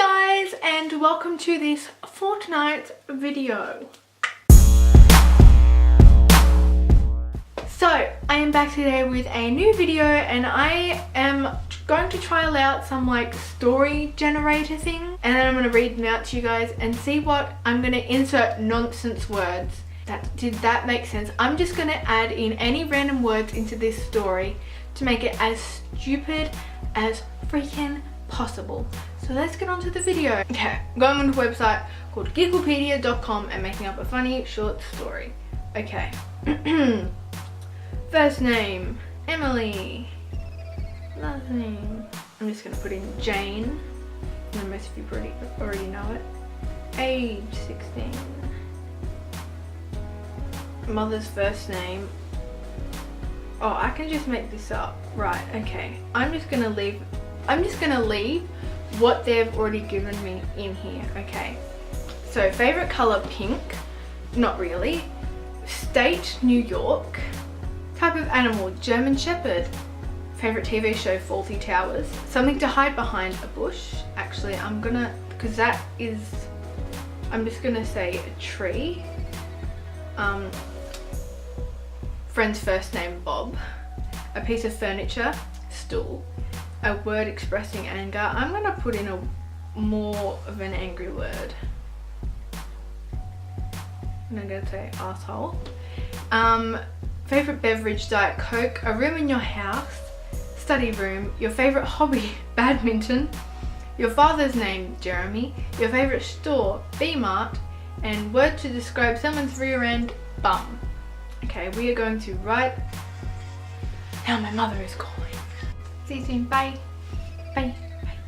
Hey guys, and welcome to this fortnight video. So I am back today with a new video, and I am going to trial out some story generator thing, and then I'm going to read them out to you guys and see what I'm going to insert nonsense words. Did that make sense? I'm just going to add in any random words into this story to make it as stupid as freaking possible. So let's get on to the video. Okay, I'm going on a website called gigglepedia.com and making up a funny short story. Okay. First name, Emily. Last name, I'm just going to put in Jane. I know most of you already know it. Age, 16. Mother's first name. Oh, I can just make this up. Right, okay. I'm just gonna leave what they've already given me in here, okay? So, favorite color, pink. Not really. State, New York. Type of animal, German Shepherd. Favorite TV show, Fawlty Towers. Something to hide behind, a bush. Actually, I'm just gonna say a tree. Friend's first name, Bob. A piece of furniture, stool. A word expressing anger. I'm gonna put in more of an angry word. I'm gonna say asshole. Favorite beverage, Diet Coke. A room in your house. Study room. Your favorite hobby, badminton. Your father's name, Jeremy. Your favorite store, B-Mart. And word to describe someone's rear end, bum. Okay, we are going to write. Now my mother is calling. See you soon. Bye. Bye.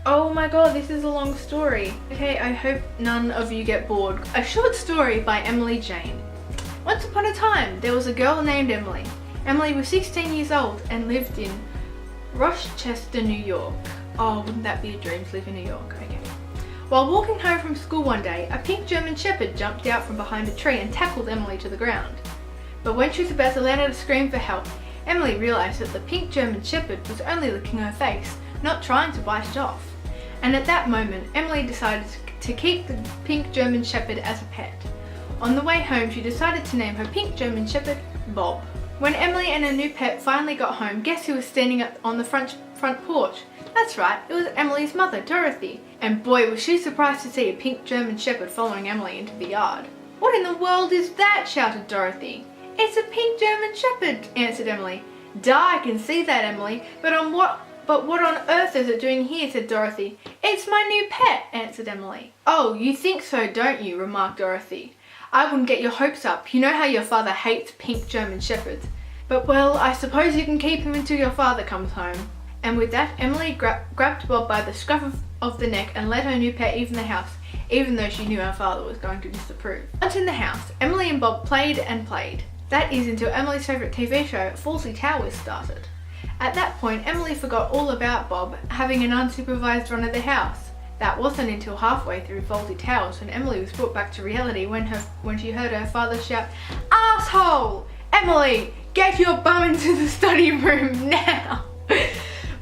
Oh my god, this is a long story. Okay, I hope none of you get bored. A short story by Emily Jane. Once upon a time, there was a girl named Emily. Emily was 16 years old and lived in Rochester, New York. Oh, wouldn't that be a dream to live in New York? Okay. While walking home from school one day, a pink German Shepherd jumped out from behind a tree and tackled Emily to the ground. But when she was about to let out a scream for help, Emily realised that the pink German Shepherd was only licking her face, not trying to bite it off. And at that moment, Emily decided to keep the pink German Shepherd as a pet. On the way home, she decided to name her pink German Shepherd Bob. When Emily and her new pet finally got home, guess who was standing on the front porch? That's right, it was Emily's mother, Dorothy. And boy, was she surprised to see a pink German Shepherd following Emily into the yard. "What in the world is that?" shouted Dorothy. "It's a pink German Shepherd," answered Emily. "Duh, I can see that, Emily, but what on earth is it doing here?" said Dorothy. "It's my new pet," answered Emily. "Oh, you think so, don't you?" remarked Dorothy. "I wouldn't get your hopes up. You know how your father hates pink German Shepherds. But well, I suppose you can keep him until your father comes home." And with that, Emily grabbed Bob by the scruff of the neck and let her new pet leave the house, even though she knew her father was going to disapprove. Once in the house, Emily and Bob played and played. That is until Emily's favourite TV show, Fawlty Towers, started. At that point, Emily forgot all about Bob having an unsupervised run of the house. That wasn't until halfway through Fawlty Towers when Emily was brought back to reality when she heard her father shout, "Asshole! Emily, get your bum into the study room now!"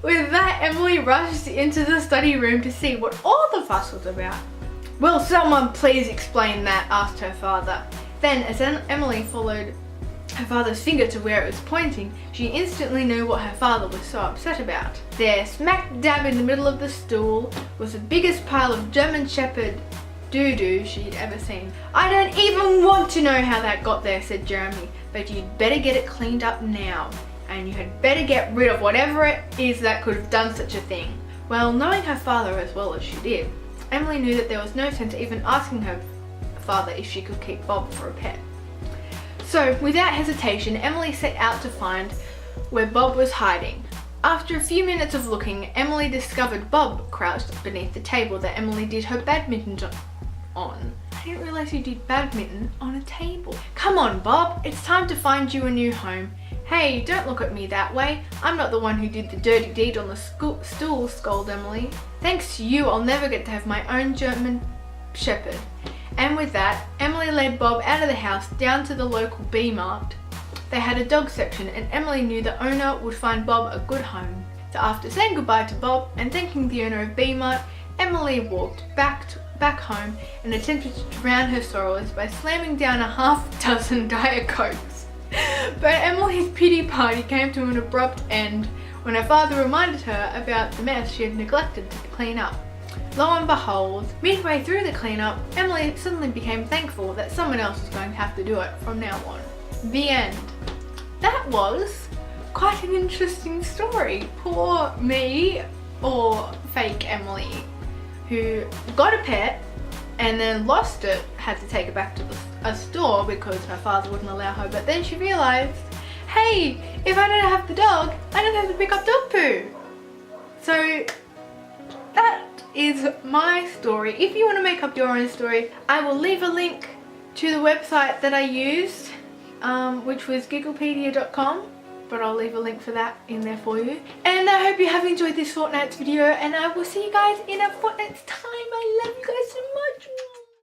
With that, Emily rushed into the study room to see what all the fuss was about. "Will someone please explain that?" asked her father. Then, as Emily followed her father's finger to where it was pointing, she instantly knew what her father was so upset about. There, smack dab in the middle of the stool, was the biggest pile of German Shepherd doo-doo she'd ever seen. "I don't even want to know how that got there," said Jeremy, "but you'd better get it cleaned up now. And you had better get rid of whatever it is that could have done such a thing." Well, knowing her father as well as she did, Emily knew that there was no sense even asking her father if she could keep Bob for a pet. So, without hesitation, Emily set out to find where Bob was hiding. After a few minutes of looking, Emily discovered Bob crouched beneath the table that Emily did her badminton on. I didn't realise you did badminton on a table. "Come on, Bob, it's time to find you a new home." "Hey, don't look at me that way. I'm not the one who did the dirty deed on the stool," scolded Emily. "Thanks to you, I'll never get to have my own German Shepherd." And with that, Emily led Bob out of the house down to the local B-Mart. They had a dog section, and Emily knew the owner would find Bob a good home. So after saying goodbye to Bob and thanking the owner of B-Mart, Emily walked back home and attempted to drown her sorrows by slamming down a half-dozen Diet Cokes. But Emily's pity party came to an abrupt end when her father reminded her about the mess she had neglected to clean up. Lo and behold, midway through the cleanup, Emily suddenly became thankful that someone else was going to have to do it from now on. The end. That was quite an interesting story. Poor me, or fake Emily, who got a pet and then lost it, had to take it back to a store because her father wouldn't allow her, but then she realised, hey, if I don't have the dog, I don't have to pick up dog poo. So that is my story. If you want to make up your own story, I will leave a link to the website that I used, which was gigglepedia.com, but I'll leave a link for that in there for you. And I hope you have enjoyed this fortnight's video, and I will see you guys in a fortnight's time.